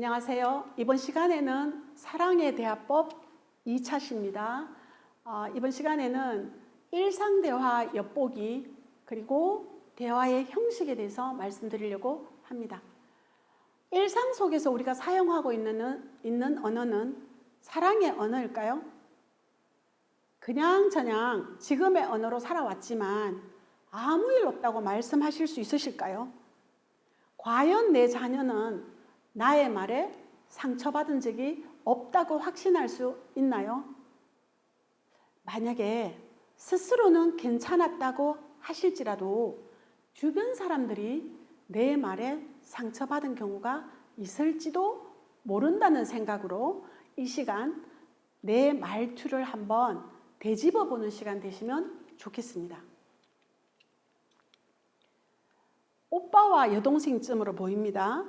안녕하세요. 이번 시간에는 사랑의 대화법 2차시입니다. 이번 시간에는 일상대화 엿보기 그리고 대화의 형식에 대해서 말씀드리려고 합니다. 일상 속에서 우리가 사용하고 있는 언어는 사랑의 언어일까요? 그냥 지금의 언어로 살아왔지만 아무 일 없다고 말씀하실 수 있으실까요? 과연 내 자녀는 나의 말에 상처받은 적이 없다고 확신할 수 있나요? 만약에 스스로는 괜찮았다고 하실지라도 주변 사람들이 내 말에 상처받은 경우가 있을지도 모른다는 생각으로 이 시간 내 말투를 한번 되짚어 보는 시간 되시면 좋겠습니다. 오빠와 여동생쯤으로 보입니다.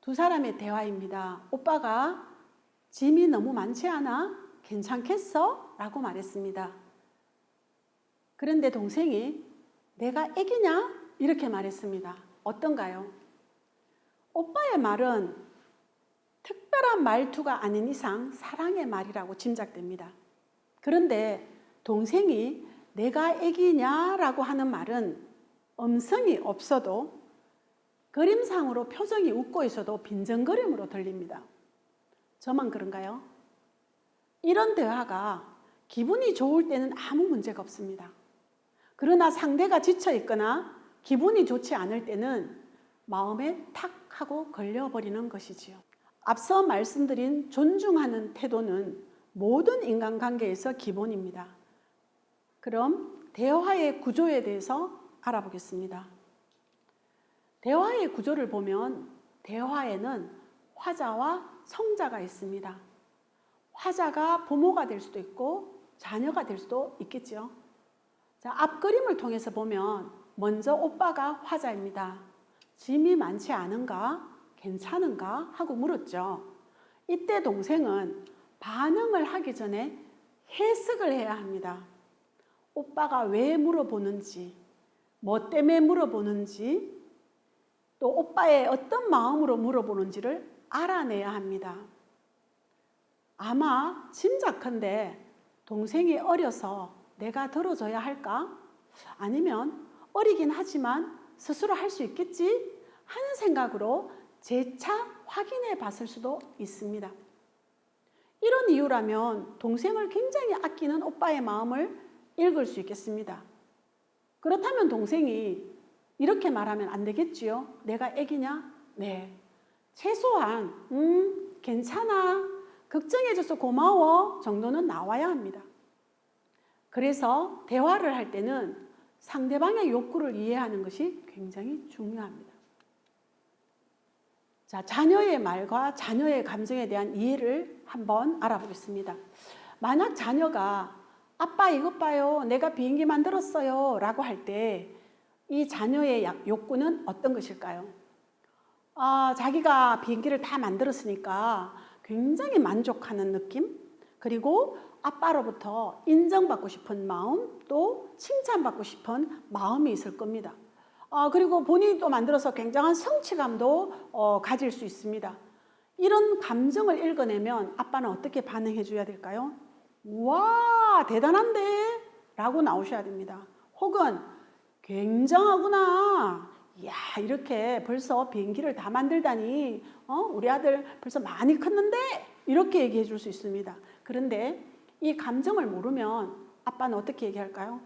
두 사람의 대화입니다. 오빠가 짐이 너무 많지 않아? 괜찮겠어? 라고 말했습니다. 그런데 동생이 내가 애기냐? 이렇게 말했습니다. 어떤가요? 오빠의 말은 특별한 말투가 아닌 이상 사랑의 말이라고 짐작됩니다. 그런데 동생이 내가 애기냐라고 하는 말은 음성이 없어도 그림상으로 표정이 웃고 있어도 빈정거림으로 들립니다. 저만 그런가요? 이런 대화가 기분이 좋을 때는 아무 문제가 없습니다. 그러나 상대가 지쳐 있거나 기분이 좋지 않을 때는 마음에 탁 하고 걸려버리는 것이지요. 앞서 말씀드린 존중하는 태도는 모든 인간관계에서 기본입니다. 그럼 대화의 구조에 대해서 알아보겠습니다. 대화의 구조를 보면 대화에는 화자와 성자가 있습니다. 화자가 부모가 될 수도 있고 자녀가 될 수도 있겠죠. 자, 앞그림을 통해서 보면 먼저 오빠가 화자입니다. 짐이 많지 않은가? 괜찮은가? 하고 물었죠. 이때 동생은 반응을 하기 전에 해석을 해야 합니다. 오빠가 왜 물어보는지, 뭐 때문에 물어보는지, 또 오빠의 어떤 마음으로 물어보는지를 알아내야 합니다. 아마 짐작컨대 동생이 어려서 내가 들어줘야 할까? 아니면 어리긴 하지만 스스로 할 수 있겠지? 하는 생각으로 재차 확인해 봤을 수도 있습니다. 이런 이유라면 동생을 굉장히 아끼는 오빠의 마음을 읽을 수 있겠습니다. 그렇다면 동생이 이렇게 말하면 안 되겠지요? 내가 애기냐? 네. 최소한 괜찮아. 걱정해줘서 고마워 정도는 나와야 합니다. 그래서 대화를 할 때는 상대방의 욕구를 이해하는 것이 굉장히 중요합니다. 자, 자녀의 말과 자녀의 감정에 대한 이해를 한번 알아보겠습니다. 만약 자녀가 아빠 이것 봐요. 내가 비행기 만들었어요. 라고 할 때 이 자녀의 욕구는 어떤 것일까요? 자기가 비행기를 다 만들었으니까 굉장히 만족하는 느낌, 그리고 아빠로부터 인정받고 싶은 마음, 또 칭찬받고 싶은 마음이 있을 겁니다. 그리고 본인이 또 만들어서 굉장한 성취감도 가질 수 있습니다. 이런 감정을 읽어내면 아빠는 어떻게 반응해 줘야 될까요? 와, 대단한데? 라고 나오셔야 됩니다. 혹은 굉장하구나. 이야, 이렇게 벌써 비행기를 다 만들다니, 우리 아들 벌써 많이 컸는데? 이렇게 얘기해 줄 수 있습니다. 그런데 이 감정을 모르면 아빠는 어떻게 얘기할까요?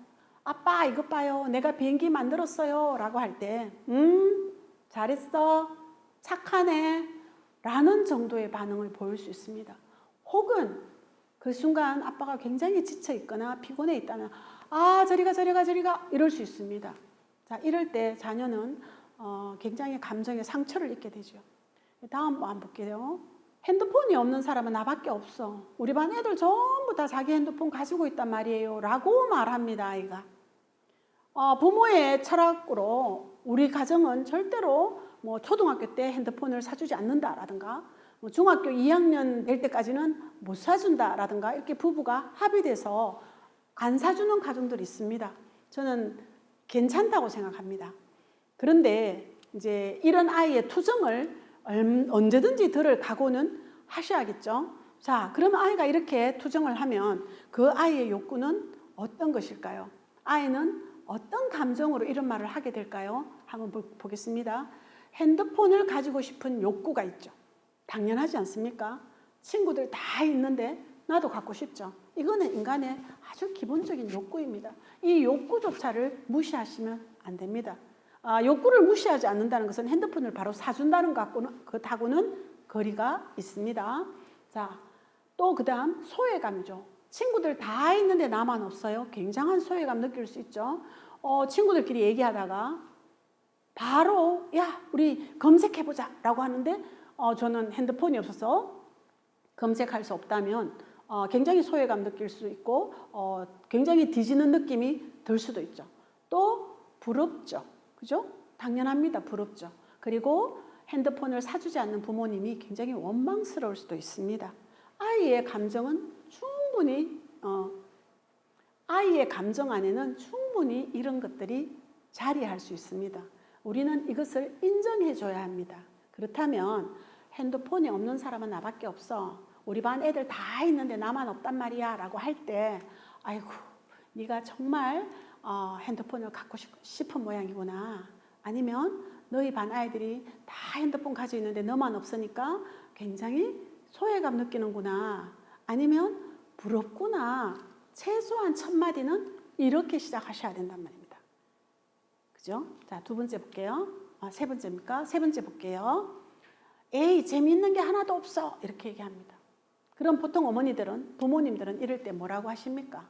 아빠 이것 봐요. 내가 비행기 만들었어요. 라고 할 때 잘했어. 착하네. 라는 정도의 반응을 보일 수 있습니다. 혹은 그 순간 아빠가 굉장히 지쳐 있거나 피곤해 있다면 저리가 이럴 수 있습니다. 자, 이럴 때 자녀는 굉장히 감정의 상처를 입게 되죠. 다음 한번 볼게요. 핸드폰이 없는 사람은 나밖에 없어. 우리 반 애들 전부 다 자기 핸드폰 가지고 있단 말이에요. 라고 말합니다, 아이가. 부모의 철학으로 우리 가정은 절대로 뭐 초등학교 때 핸드폰을 사주지 않는다라든가 뭐 중학교 2학년 될 때까지는 못 사준다라든가 이렇게 부부가 합의돼서 안 사주는 가정들이 있습니다. 저는 괜찮다고 생각합니다. 그런데 이제 이런 아이의 투정을 언제든지 들을 각오는 하셔야겠죠. 자, 그러면 아이가 이렇게 투정을 하면 그 아이의 욕구는 어떤 것일까요? 아이는 어떤 감정으로 이런 말을 하게 될까요? 한번 보겠습니다. 핸드폰을 가지고 싶은 욕구가 있죠. 당연하지 않습니까? 친구들 다 있는데 나도 갖고 싶죠. 이거는 인간의 아주 기본적인 욕구입니다. 이 욕구조차를 무시하시면 안 됩니다. 욕구를 무시하지 않는다는 것은 핸드폰을 바로 사준다는 것하고는 거리가 있습니다. 자, 또 그다음 소외감이죠. 친구들 다 있는데 나만 없어요. 굉장한 소외감 느낄 수 있죠. 친구들끼리 얘기하다가 바로 야 우리 검색해보자 라고 하는데 저는 핸드폰이 없어서 검색할 수 없다면 굉장히 소외감 느낄 수 있고 굉장히 뒤지는 느낌이 들 수도 있죠. 또 부럽죠. 그죠? 당연합니다. 부럽죠. 그리고 핸드폰을 사주지 않는 부모님이 굉장히 원망스러울 수도 있습니다. 아이의 감정은 충분히 아이의 감정 안에는 충분히 이런 것들이 자리할 수 있습니다. 우리는 이것을 인정해 줘야 합니다. 그렇다면 핸드폰이 없는 사람은 나밖에 없어. 우리 반 애들 다 있는데 나만 없단 말이야 라고 할 때 아이고 네가 정말 핸드폰을 갖고 싶은 모양이구나. 아니면 너희 반 아이들이 다 핸드폰 가지고 있는데 너만 없으니까 굉장히 소외감 느끼는구나. 아니면 부럽구나. 최소한 첫 마디는 이렇게 시작하셔야 된단 말입니다. 그죠? 자, 두 번째 볼게요. 세 번째입니까? 세 번째 볼게요. 에이, 재미있는 게 하나도 없어. 이렇게 얘기합니다. 그럼 보통 어머니들은, 부모님들은 이럴 때 뭐라고 하십니까?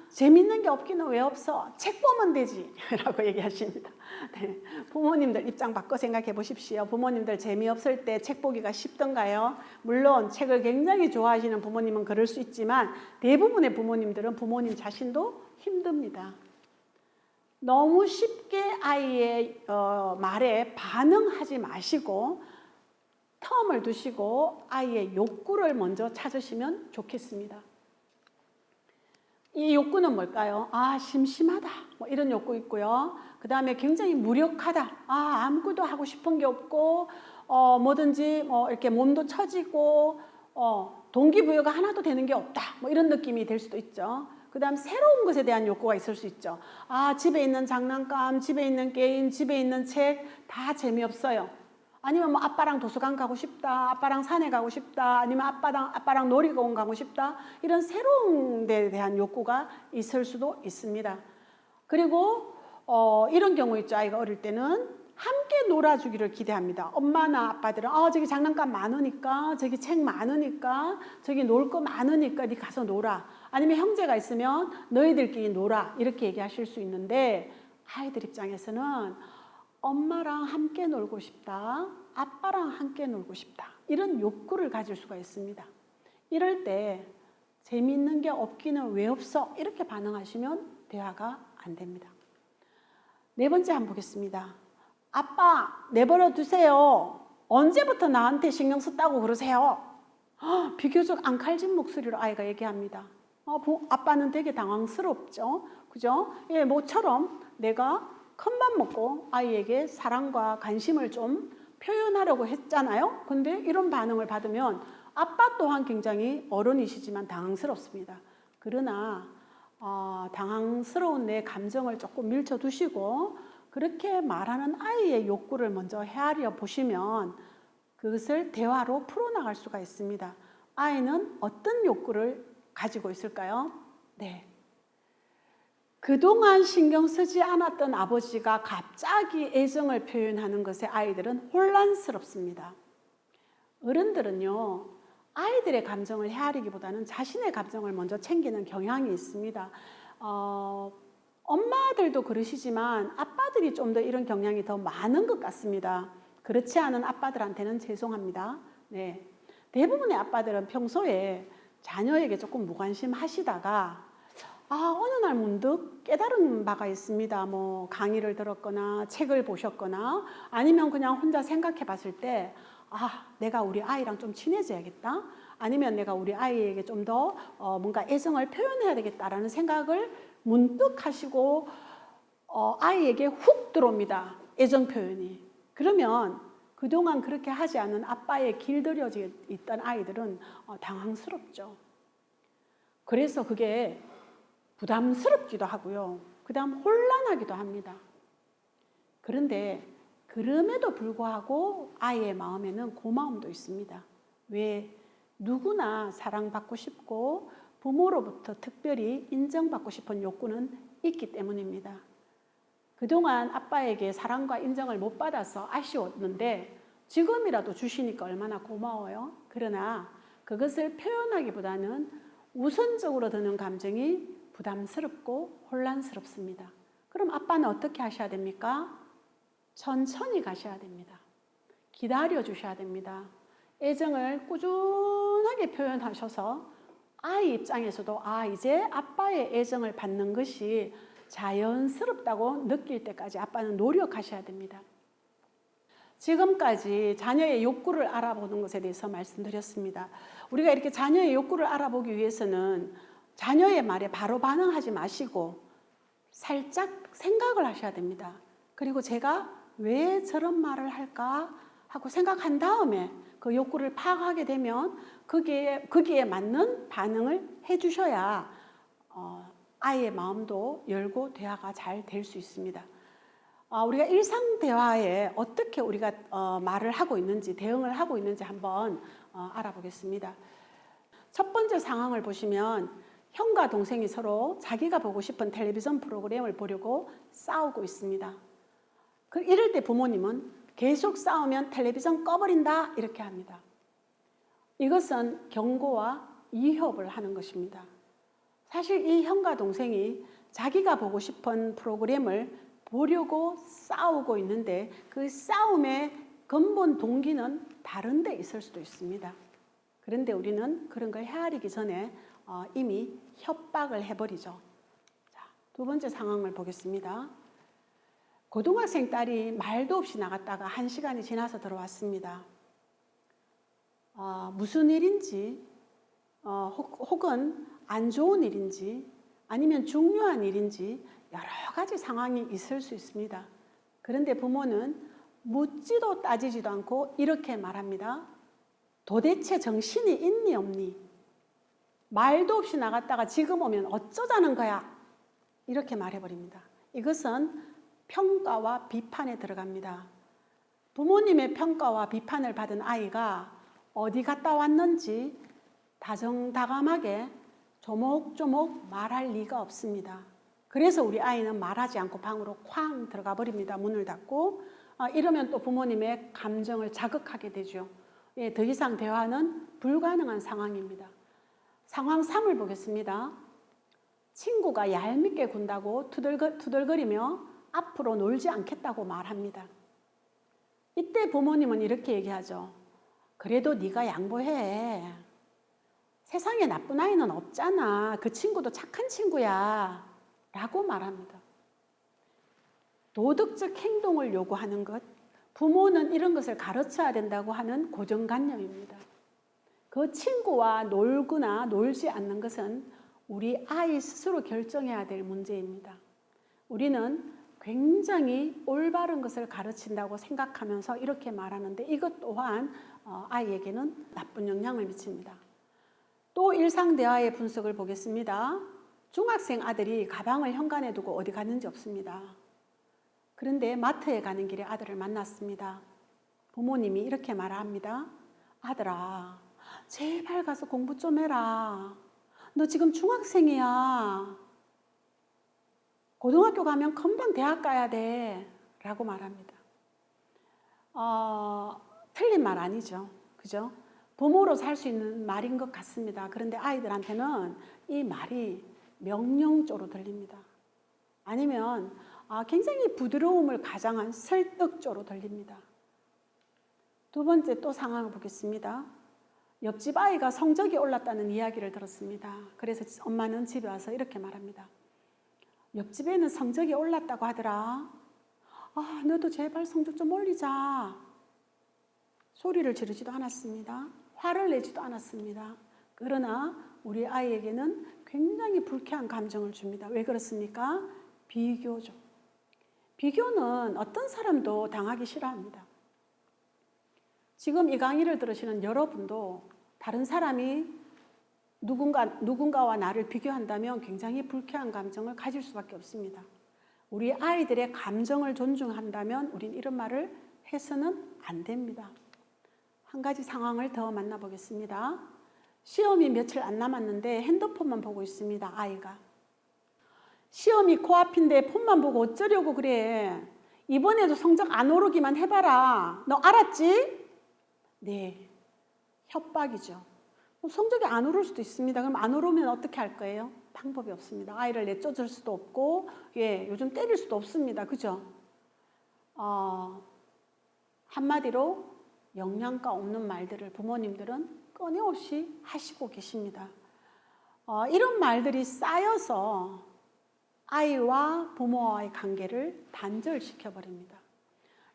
재밌는 게 없기는 왜 없어? 책 보면 되지 라고 얘기하십니다. 네. 부모님들 입장 바꿔 생각해 보십시오. 부모님들 재미없을 때 책 보기가 쉽던가요? 물론 책을 굉장히 좋아하시는 부모님은 그럴 수 있지만 대부분의 부모님들은 부모님 자신도 힘듭니다. 너무 쉽게 아이의 말에 반응하지 마시고 텀을 두시고 아이의 욕구를 먼저 찾으시면 좋겠습니다. 이 욕구는 뭘까요? 심심하다. 뭐 이런 욕구 있고요. 그 다음에 굉장히 무력하다. 아무것도 하고 싶은 게 없고, 뭐든지 이렇게 몸도 처지고, 동기부여가 하나도 되는 게 없다. 뭐 이런 느낌이 될 수도 있죠. 그 다음 새로운 것에 대한 욕구가 있을 수 있죠. 집에 있는 장난감, 집에 있는 게임, 집에 있는 책 다 재미없어요. 아니면 뭐 아빠랑 도서관 가고 싶다, 아빠랑 산에 가고 싶다, 아니면 아빠랑 놀이공원 가고 싶다. 이런 새로운 데에 대한 욕구가 있을 수도 있습니다. 그리고 이런 경우 있죠. 아이가 어릴 때는 함께 놀아주기를 기대합니다. 엄마나 아빠들은 저기 장난감 많으니까, 저기 책 많으니까, 저기 놀 거 많으니까 네 가서 놀아. 아니면 형제가 있으면 너희들끼리 놀아. 이렇게 얘기하실 수 있는데 아이들 입장에서는 엄마랑 함께 놀고 싶다. 아빠랑 함께 놀고 싶다. 이런 욕구를 가질 수가 있습니다. 이럴 때 재미있는 게 없기는 왜 없어? 이렇게 반응하시면 대화가 안 됩니다. 네 번째 한번 보겠습니다. 아빠 내버려 두세요. 언제부터 나한테 신경 썼다고 그러세요? 비교적 앙칼진 목소리로 아이가 얘기합니다. 아빠는 되게 당황스럽죠. 그죠? 예, 모처럼 내가 큰 밥 먹고 아이에게 사랑과 관심을 좀 표현하려고 했잖아요. 근데 이런 반응을 받으면 아빠 또한 굉장히 어른이시지만 당황스럽습니다. 그러나 당황스러운 내 감정을 조금 밀쳐두시고 그렇게 말하는 아이의 욕구를 먼저 헤아려 보시면 그것을 대화로 풀어나갈 수가 있습니다. 아이는 어떤 욕구를 가지고 있을까요? 네. 그동안 신경 쓰지 않았던 아버지가 갑자기 애정을 표현하는 것에 아이들은 혼란스럽습니다. 어른들은요, 아이들의 감정을 헤아리기보다는 자신의 감정을 먼저 챙기는 경향이 있습니다. 엄마들도 그러시지만 아빠들이 좀 더 이런 경향이 더 많은 것 같습니다. 그렇지 않은 아빠들한테는 죄송합니다. 네. 대부분의 아빠들은 평소에 자녀에게 조금 무관심하시다가 어느 날 문득 깨달은 바가 있습니다. 뭐 강의를 들었거나 책을 보셨거나 아니면 그냥 혼자 생각해 봤을 때 내가 우리 아이랑 좀 친해져야겠다. 아니면 내가 우리 아이에게 좀 더 뭔가 애정을 표현해야 되겠다라는 생각을 문득 하시고 아이에게 훅 들어옵니다. 애정 표현이. 그러면 그동안 그렇게 하지 않은 아빠에 길들여져 있던 아이들은 당황스럽죠. 그래서 그게 부담스럽기도 하고요. 그 다음 혼란하기도 합니다. 그런데 그럼에도 불구하고 아이의 마음에는 고마움도 있습니다. 왜? 누구나 사랑받고 싶고 부모로부터 특별히 인정받고 싶은 욕구는 있기 때문입니다. 그동안 아빠에게 사랑과 인정을 못 받아서 아쉬웠는데 지금이라도 주시니까 얼마나 고마워요. 그러나 그것을 표현하기보다는 우선적으로 드는 감정이 부담스럽고 혼란스럽습니다. 그럼 아빠는 어떻게 하셔야 됩니까? 천천히 가셔야 됩니다. 기다려 주셔야 됩니다. 애정을 꾸준하게 표현하셔서 아이 입장에서도 이제 아빠의 애정을 받는 것이 자연스럽다고 느낄 때까지 아빠는 노력하셔야 됩니다. 지금까지 자녀의 욕구를 알아보는 것에 대해서 말씀드렸습니다. 우리가 이렇게 자녀의 욕구를 알아보기 위해서는 자녀의 말에 바로 반응하지 마시고 살짝 생각을 하셔야 됩니다. 그리고 제가 왜 저런 말을 할까 하고 생각한 다음에 그 욕구를 파악하게 되면 거기에 맞는 반응을 해주셔야 아이의 마음도 열고 대화가 잘 될 수 있습니다. 우리가 일상 대화에 어떻게 우리가 말을 하고 있는지, 대응을 하고 있는지 한번 알아보겠습니다. 첫 번째 상황을 보시면 형과 동생이 서로 자기가 보고 싶은 텔레비전 프로그램을 보려고 싸우고 있습니다. 이럴 때 부모님은 계속 싸우면 텔레비전 꺼버린다 이렇게 합니다. 이것은 경고와 위협을 하는 것입니다. 사실 이 형과 동생이 자기가 보고 싶은 프로그램을 보려고 싸우고 있는데 그 싸움의 근본 동기는 다른 데 있을 수도 있습니다. 그런데 우리는 그런 걸 헤아리기 전에 이미 협박을 해버리죠. 자, 두 번째 상황을 보겠습니다. 고등학생 딸이 말도 없이 나갔다가 1시간이 지나서 들어왔습니다. 무슨 일인지 혹은 안 좋은 일인지 아니면 중요한 일인지 여러 가지 상황이 있을 수 있습니다. 그런데 부모는 묻지도 따지지도 않고 이렇게 말합니다. 도대체 정신이 있니 없니? 말도 없이 나갔다가 지금 오면 어쩌자는 거야? 이렇게 말해버립니다. 이것은 평가와 비판에 들어갑니다. 부모님의 평가와 비판을 받은 아이가 어디 갔다 왔는지 다정다감하게 조목조목 말할 리가 없습니다. 그래서 우리 아이는 말하지 않고 방으로 쾅 들어가 버립니다. 문을 닫고. 이러면 또 부모님의 감정을 자극하게 되죠. 더 이상 대화는 불가능한 상황입니다. 상황 3을 보겠습니다. 친구가 얄밉게 군다고 투덜거리며 앞으로 놀지 않겠다고 말합니다. 이때 부모님은 이렇게 얘기하죠. 그래도 네가 양보해. 세상에 나쁜 아이는 없잖아. 그 친구도 착한 친구야. 라고 말합니다. 도덕적 행동을 요구하는 것, 부모는 이런 것을 가르쳐야 된다고 하는 고정관념입니다. 그 친구와 놀거나 놀지 않는 것은 우리 아이 스스로 결정해야 될 문제입니다. 우리는 굉장히 올바른 것을 가르친다고 생각하면서 이렇게 말하는데 이것 또한 아이에게는 나쁜 영향을 미칩니다. 또 일상대화의 분석을 보겠습니다. 중학생 아들이 가방을 현관에 두고 어디 갔는지 없습니다. 그런데 마트에 가는 길에 아들을 만났습니다. 부모님이 이렇게 말합니다. 아들아, 제발 가서 공부 좀 해라. 너 지금 중학생이야. 고등학교 가면 금방 대학 가야 돼. 라고 말합니다. 틀린 말 아니죠. 그죠? 부모로 살 수 있는 말인 것 같습니다. 그런데 아이들한테는 이 말이 명령조로 들립니다. 아니면 굉장히 부드러움을 가장한 설득조로 들립니다. 두 번째 또 상황을 보겠습니다. 옆집 아이가 성적이 올랐다는 이야기를 들었습니다. 그래서 엄마는 집에 와서 이렇게 말합니다. 옆집에는 성적이 올랐다고 하더라. 너도 제발 성적 좀 올리자. 소리를 지르지도 않았습니다. 화를 내지도 않았습니다. 그러나 우리 아이에게는 굉장히 불쾌한 감정을 줍니다. 왜 그렇습니까? 비교죠. 비교는 어떤 사람도 당하기 싫어합니다. 지금 이 강의를 들으시는 여러분도 다른 사람이 누군가와 나를 비교한다면 굉장히 불쾌한 감정을 가질 수밖에 없습니다. 우리 아이들의 감정을 존중한다면 우린 이런 말을 해서는 안 됩니다. 한 가지 상황을 더 만나보겠습니다. 시험이 며칠 안 남았는데 핸드폰만 보고 있습니다. 아이가. 시험이 코앞인데 폰만 보고 어쩌려고 그래. 이번에도 성적 안 오르기만 해봐라. 너 알았지? 네. 협박이죠. 성적이 안 오를 수도 있습니다. 그럼 안 오르면 어떻게 할 거예요? 방법이 없습니다. 아이를 내쫓을 수도 없고, 요즘 때릴 수도 없습니다. 그죠? 한마디로 영양가 없는 말들을 부모님들은 끊임없이 하시고 계십니다. 이런 말들이 쌓여서 아이와 부모와의 관계를 단절시켜버립니다.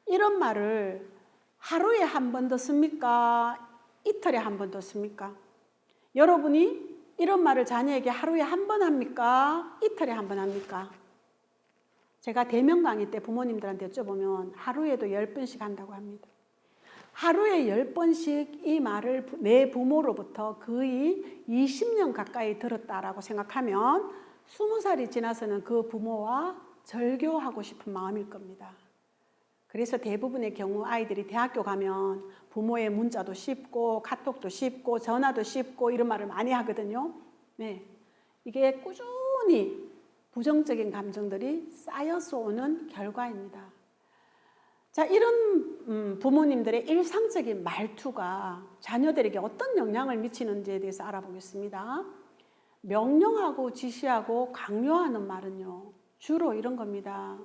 이런 말을 하루에 한 번 더 씁니까? 이틀에 한 번 더 씁니까? 여러분이 이런 말을 자녀에게 하루에 한 번 합니까? 이틀에 한 번 합니까? 제가 대면 강의 때 부모님들한테 여쭤보면 하루에도 10번씩 한다고 합니다. 하루에 10번씩 이 말을 내 부모로부터 거의 20년 가까이 들었다라고 생각하면 20살이 지나서는 그 부모와 절교하고 싶은 마음일 겁니다. 그래서 대부분의 경우 아이들이 대학교 가면 부모의 문자도 쉽고 카톡도 쉽고 전화도 쉽고 이런 말을 많이 하거든요. 네, 이게 꾸준히 부정적인 감정들이 쌓여서 오는 결과입니다. 자, 이런 부모님들의 일상적인 말투가 자녀들에게 어떤 영향을 미치는지에 대해서 알아보겠습니다. 명령하고 지시하고 강요하는 말은요, 주로 이런 겁니다.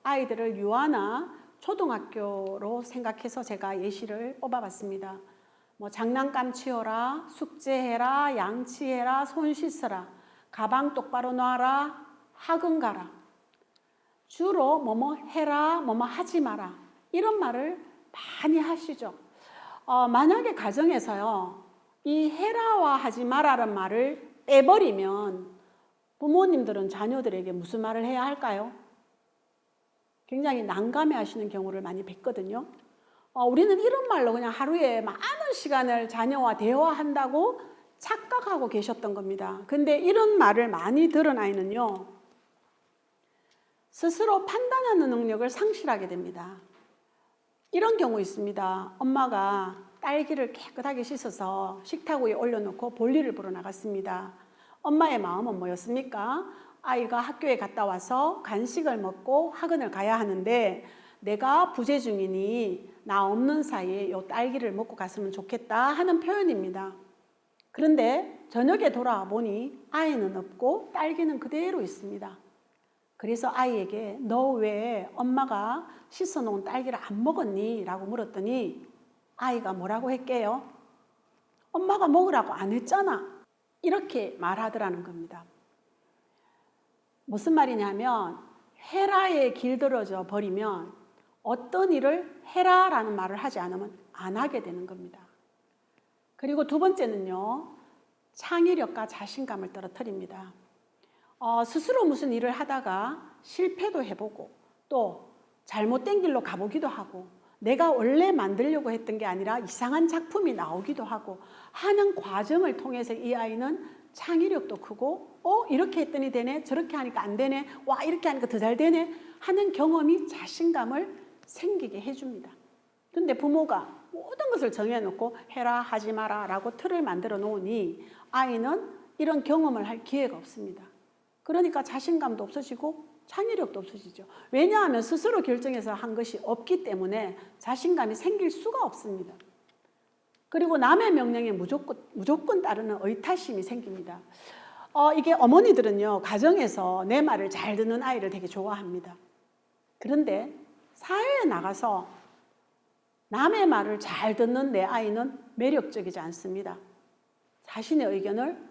아이들을 유아나 초등학교로 생각해서 제가 예시를 뽑아봤습니다. 장난감 치워라, 숙제해라, 양치해라, 손 씻어라, 가방 똑바로 놔라, 학원 가라. 주로 뭐뭐 해라, 뭐뭐 하지 마라. 이런 말을 많이 하시죠. 만약에 가정에서요, 이 해라와 하지 마라는 말을 빼버리면 부모님들은 자녀들에게 무슨 말을 해야 할까요? 굉장히 난감해 하시는 경우를 많이 뵀거든요. 우리는 이런 말로 그냥 하루에 많은 시간을 자녀와 대화한다고 착각하고 계셨던 겁니다. 근데 이런 말을 많이 들은 아이는요, 스스로 판단하는 능력을 상실하게 됩니다. 이런 경우 있습니다. 엄마가 딸기를 깨끗하게 씻어서 식탁 위에 올려놓고 볼일을 보러 나갔습니다. 엄마의 마음은 뭐였습니까? 아이가 학교에 갔다 와서 간식을 먹고 학원을 가야 하는데 내가 부재중이니 나 없는 사이에 이 딸기를 먹고 갔으면 좋겠다 하는 표현입니다. 그런데 저녁에 돌아와 보니 아이는 없고 딸기는 그대로 있습니다. 그래서 아이에게 너 왜 엄마가 씻어놓은 딸기를 안 먹었니? 라고 물었더니 아이가 뭐라고 했게요? 엄마가 먹으라고 안 했잖아. 이렇게 말하더라는 겁니다. 무슨 말이냐면 해라에 길들여져 버리면 어떤 일을 해라라는 말을 하지 않으면 안 하게 되는 겁니다. 그리고 두 번째는요, 창의력과 자신감을 떨어뜨립니다. 스스로 무슨 일을 하다가 실패도 해보고 또 잘못된 길로 가보기도 하고 내가 원래 만들려고 했던 게 아니라 이상한 작품이 나오기도 하고 하는 과정을 통해서 이 아이는 창의력도 크고 이렇게 했더니 되네, 저렇게 하니까 안 되네, 와 이렇게 하니까 더 잘 되네 하는 경험이 자신감을 생기게 해줍니다. 근데 부모가 모든 것을 정해놓고 해라 하지 마라 라고 틀을 만들어 놓으니 아이는 이런 경험을 할 기회가 없습니다. 그러니까 자신감도 없어지고 창의력도 없어지죠. 왜냐하면 스스로 결정해서 한 것이 없기 때문에 자신감이 생길 수가 없습니다. 그리고 남의 명령에 무조건 따르는 의타심이 생깁니다. 이게 어머니들은요, 가정에서 내 말을 잘 듣는 아이를 되게 좋아합니다. 그런데 사회에 나가서 남의 말을 잘 듣는 내 아이는 매력적이지 않습니다. 자신의 의견을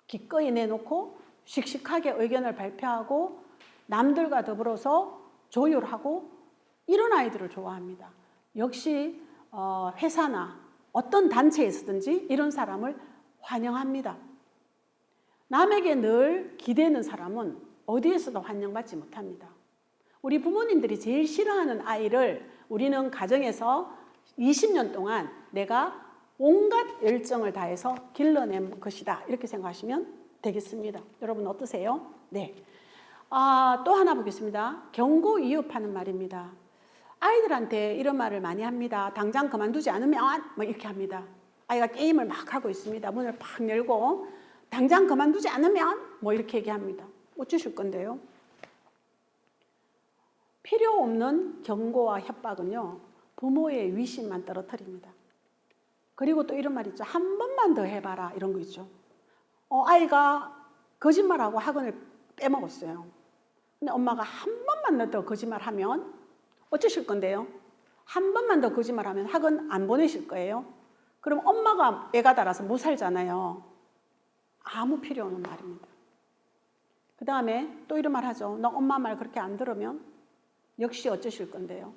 기꺼이 내놓고 씩씩하게 의견을 발표하고 남들과 더불어서 조율하고 이런 아이들을 좋아합니다. 역시 회사나 어떤 단체에서든지 이런 사람을 환영합니다. 남에게 늘 기대는 사람은 어디에서도 환영받지 못합니다. 우리 부모님들이 제일 싫어하는 아이를 우리는 가정에서 20년 동안 내가 온갖 열정을 다해서 길러낸 것이다. 이렇게 생각하시면 되겠습니다. 여러분 어떠세요? 네. 또 하나 보겠습니다. 경고 이습하는 말입니다. 아이들한테 이런 말을 많이 합니다. 당장 그만두지 않으면 뭐 이렇게 합니다. 아이가 게임을 막 하고 있습니다. 문을 팍 열고 당장 그만두지 않으면 뭐 이렇게 얘기합니다. 어쩌실 건데요? 필요 없는 경고와 협박은요, 부모의 위신만 떨어뜨립니다. 그리고 또 이런 말 있죠. 한 번만 더 해봐라. 이런 거 있죠. 아이가 거짓말하고 학원을 빼먹었어요. 근데 엄마가 한 번만 더 거짓말하면 어쩌실 건데요? 한 번만 더 거짓말하면 학원 안 보내실 거예요? 그럼 엄마가 애가 달아서 못 살잖아요. 아무 필요 없는 말입니다. 그 다음에 또 이런 말 하죠. 너 엄마 말 그렇게 안 들으면 역시 어쩌실 건데요?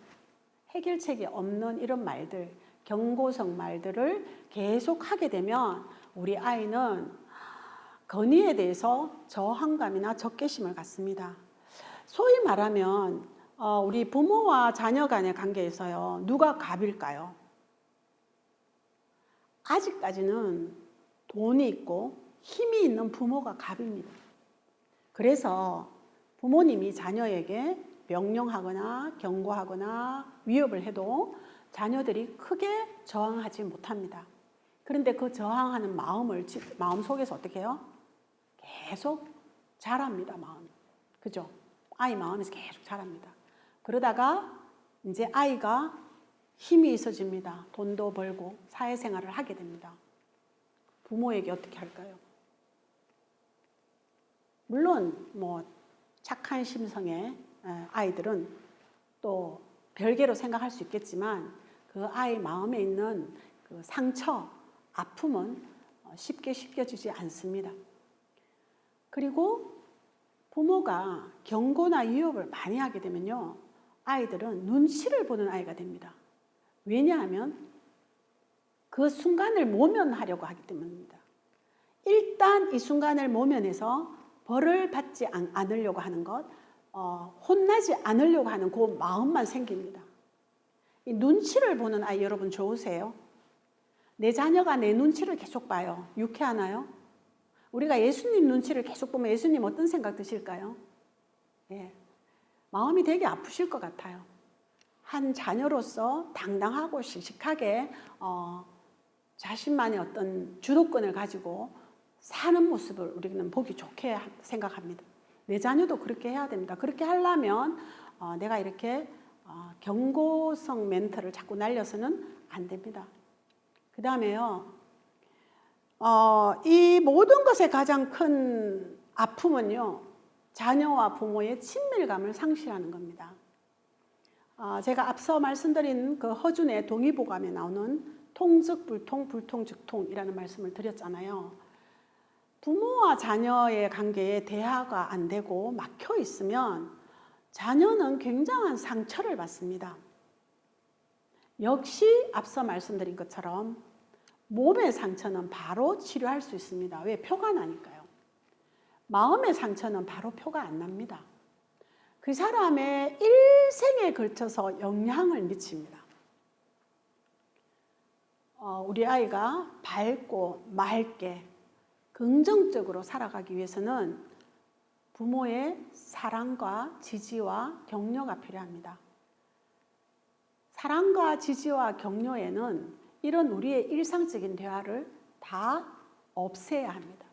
해결책이 없는 이런 말들, 경고성 말들을 계속 하게 되면 우리 아이는 건의에 대해서 저항감이나 적개심을 갖습니다. 소위 말하면 우리 부모와 자녀 간의 관계에서요, 누가 갑일까요? 아직까지는 돈이 있고 힘이 있는 부모가 갑입니다. 그래서 부모님이 자녀에게 명령하거나 경고하거나 위협을 해도 자녀들이 크게 저항하지 못합니다. 그런데 그 저항하는 마음 속에서 어떻게 해요? 계속 자랍니다, 마음이. 그죠? 아이 마음에서 계속 자랍니다. 그러다가 이제 아이가 힘이 있어집니다. 돈도 벌고 사회생활을 하게 됩니다. 부모에게 어떻게 할까요? 물론 뭐 착한 심성의 아이들은 또 별개로 생각할 수 있겠지만 그 아이 마음에 있는 그 상처, 아픔은 쉽게 씻겨지지 않습니다. 그리고 부모가 경고나 위협을 많이 하게 되면요, 아이들은 눈치를 보는 아이가 됩니다. 왜냐하면 그 순간을 모면하려고 하기 때문입니다. 일단 이 순간을 모면해서 벌을 받지 않으려고 하는 것, 혼나지 않으려고 하는 그 마음만 생깁니다. 이 눈치를 보는 아이 여러분 좋으세요? 내 자녀가 내 눈치를 계속 봐요. 유쾌하나요? 우리가 예수님 눈치를 계속 보면 예수님 어떤 생각 드실까요? 예, 마음이 되게 아프실 것 같아요. 한 자녀로서 당당하고 씩씩하게 자신만의 어떤 주도권을 가지고 사는 모습을 우리는 보기 좋게 생각합니다. 내 자녀도 그렇게 해야 됩니다. 그렇게 하려면 내가 이렇게 경고성 멘트를 자꾸 날려서는 안 됩니다. 그 다음에요, 이 모든 것의 가장 큰 아픔은요, 자녀와 부모의 친밀감을 상실하는 겁니다. 제가 앞서 말씀드린 그 허준의 동의보감에 나오는 통즉불통, 불통즉통이라는 말씀을 드렸잖아요. 부모와 자녀의 관계에 대화가 안 되고 막혀 있으면 자녀는 굉장한 상처를 받습니다. 역시 앞서 말씀드린 것처럼 몸의 상처는 바로 치료할 수 있습니다. 왜? 표가 나니까요. 마음의 상처는 바로 표가 안 납니다. 그 사람의 일생에 걸쳐서 영향을 미칩니다. 우리 아이가 밝고 맑게 긍정적으로 살아가기 위해서는 부모의 사랑과 지지와 격려가 필요합니다. 사랑과 지지와 격려에는 이런 우리의 일상적인 대화를 다 없애야 합니다.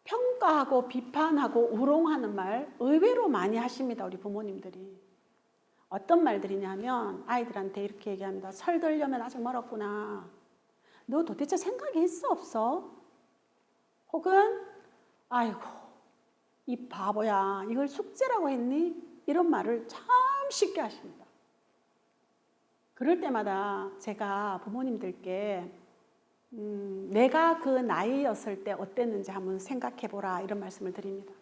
평가하고 비판하고 우롱하는 말 의외로 많이 하십니다. 우리 부모님들이. 어떤 말들이냐면 아이들한테 이렇게 얘기합니다. 설들려면 아직 멀었구나. 너 도대체 생각이 있어 없어? 혹은 아이고 이 바보야 이걸 숙제라고 했니? 이런 말을 참 쉽게 하십니다. 그럴 때마다 제가 부모님들께 내가 그 나이였을 때 어땠는지 한번 생각해보라 이런 말씀을 드립니다.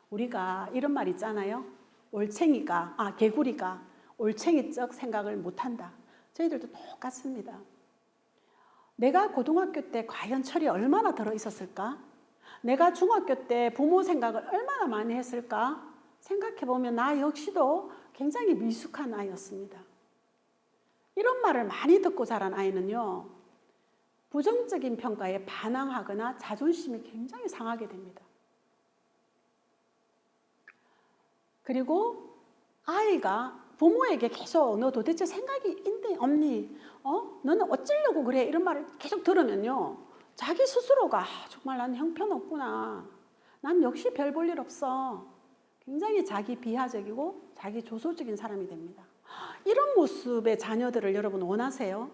우리가 이런 말 있잖아요. 개구리가 올챙이적 생각을 못한다. 저희들도 똑같습니다. 내가 고등학교 때 과연 철이 얼마나 들어있었을까? 내가 중학교 때 부모 생각을 얼마나 많이 했을까? 생각해보면 나 역시도 굉장히 미숙한 아이였습니다. 이런 말을 많이 듣고 자란 아이는요, 부정적인 평가에 반항하거나 자존심이 굉장히 상하게 됩니다. 그리고 아이가 부모에게 계속 너 도대체 생각이 있니 없니? 너는 어쩌려고 그래? 이런 말을 계속 들으면요, 자기 스스로가 정말 난 형편없구나. 난 역시 별 볼 일 없어. 굉장히 자기 비하적이고 자기 조소적인 사람이 됩니다. 이런 모습의 자녀들을 여러분 원하세요?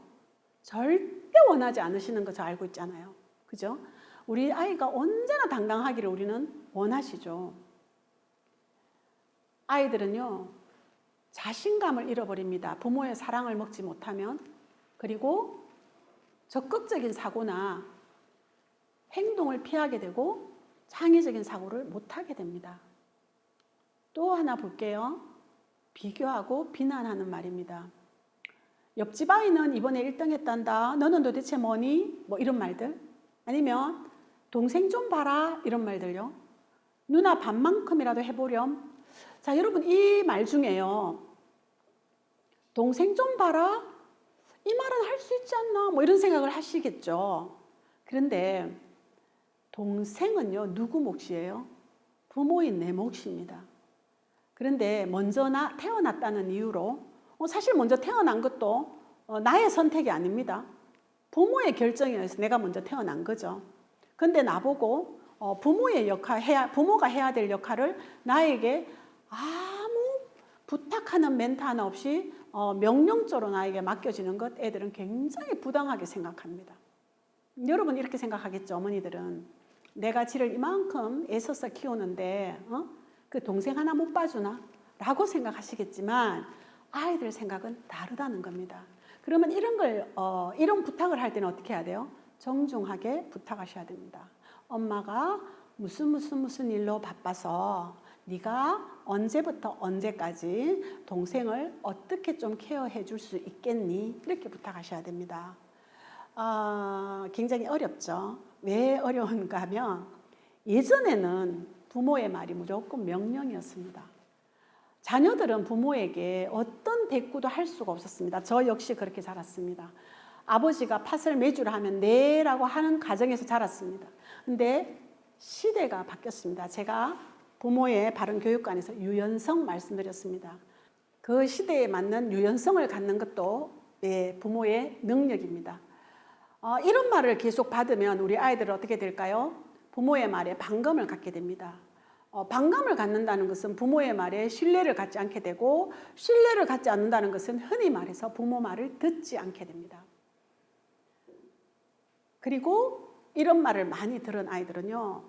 절대 원하지 않으시는 거 저 알고 있잖아요. 그죠? 우리 아이가 언제나 당당하기를 우리는 원하시죠. 아이들은요, 자신감을 잃어버립니다. 부모의 사랑을 먹지 못하면. 그리고 적극적인 사고나 행동을 피하게 되고 창의적인 사고를 못하게 됩니다. 또 하나 볼게요. 비교하고 비난하는 말입니다. 옆집 아이는 이번에 1등 했단다. 너는 도대체 뭐니? 뭐 이런 말들. 아니면 동생 좀 봐라. 이런 말들요. 누나 반만큼이라도 해보렴. 자, 여러분 이 말 중에요, 동생 좀 봐라? 이 말은 할 수 있지 않나? 뭐 이런 생각을 하시겠죠. 그런데 동생은요, 누구 몫이에요? 부모인 내 몫입니다. 그런데 먼저 태어났다는 이유로, 사실 먼저 태어난 것도 나의 선택이 아닙니다. 부모의 결정이어서 내가 먼저 태어난 거죠. 근데 나보고 부모가 해야 될 역할을 나에게 아무 부탁하는 멘트 하나 없이 명령조로 나에게 맡겨지는 것, 애들은 굉장히 부당하게 생각합니다. 여러분 이렇게 생각하겠죠. 어머니들은 내가 지를 이만큼 애써서 키우는데 그 동생 하나 못 봐주나? 라고 생각하시겠지만 아이들 생각은 다르다는 겁니다. 그러면 이런 부탁을 할 때는 어떻게 해야 돼요? 정중하게 부탁하셔야 됩니다. 엄마가 무슨 일로 바빠서 네가 언제부터 언제까지 동생을 어떻게 좀 케어해 줄 수 있겠니? 이렇게 부탁하셔야 됩니다. 굉장히 어렵죠. 왜 어려운가 하면 예전에는 부모의 말이 무조건 명령이었습니다. 자녀들은 부모에게 어떤 대꾸도 할 수가 없었습니다. 저 역시 그렇게 자랐습니다. 아버지가 팥을 매주라 하면 네라고 하는 가정에서 자랐습니다. 근데 시대가 바뀌었습니다. 제가 부모의 바른 교육관에서 유연성 말씀드렸습니다. 그 시대에 맞는 유연성을 갖는 것도 부모의 능력입니다. 이런 말을 계속 받으면 우리 아이들은 어떻게 될까요? 부모의 말에 반감을 갖게 됩니다. 반감을 갖는다는 것은 부모의 말에 신뢰를 갖지 않게 되고, 신뢰를 갖지 않는다는 것은 흔히 말해서 부모 말을 듣지 않게 됩니다. 그리고 이런 말을 많이 들은 아이들은요,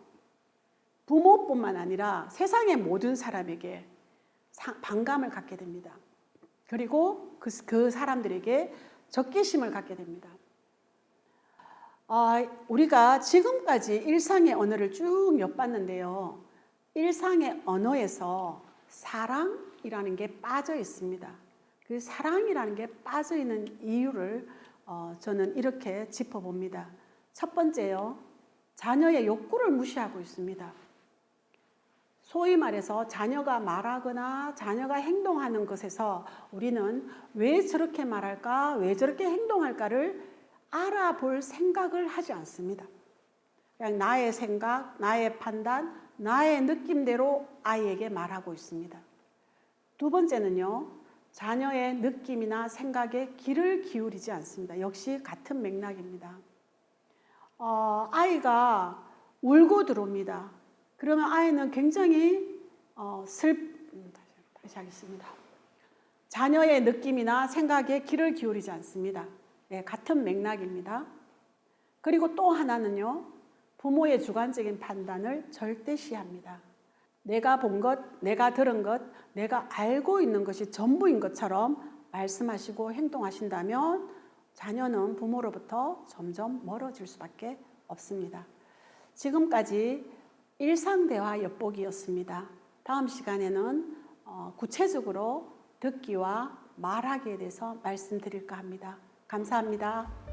부모뿐만 아니라 세상의 모든 사람에게 반감을 갖게 됩니다. 그리고 그 사람들에게 적개심을 갖게 됩니다. 우리가 지금까지 일상의 언어를 쭉 엿봤는데요, 일상의 언어에서 사랑이라는 게 빠져 있습니다. 그 사랑이라는 게 빠져 있는 이유를 저는 이렇게 짚어봅니다. 첫 번째요, 자녀의 욕구를 무시하고 있습니다. 소위 말해서 자녀가 말하거나 자녀가 행동하는 것에서 우리는 왜 저렇게 말할까, 왜 저렇게 행동할까를 알아볼 생각을 하지 않습니다. 그냥 나의 생각, 나의 판단, 나의 느낌대로 아이에게 말하고 있습니다. 두 번째는요, 자녀의 느낌이나 생각에 귀를 기울이지 않습니다. 역시 같은 맥락입니다. 아이가 울고 들어옵니다. 그러면 아이는 굉장히 다시 하겠습니다. 자녀의 느낌이나 생각에 귀를 기울이지 않습니다. 네, 같은 맥락입니다. 그리고 또 하나는요, 부모의 주관적인 판단을 절대시합니다. 내가 본 것, 내가 들은 것, 내가 알고 있는 것이 전부인 것처럼 말씀하시고 행동하신다면 자녀는 부모로부터 점점 멀어질 수밖에 없습니다. 지금까지 일상대화 엿보기였습니다. 다음 시간에는 구체적으로 듣기와 말하기에 대해서 말씀드릴까 합니다. 감사합니다.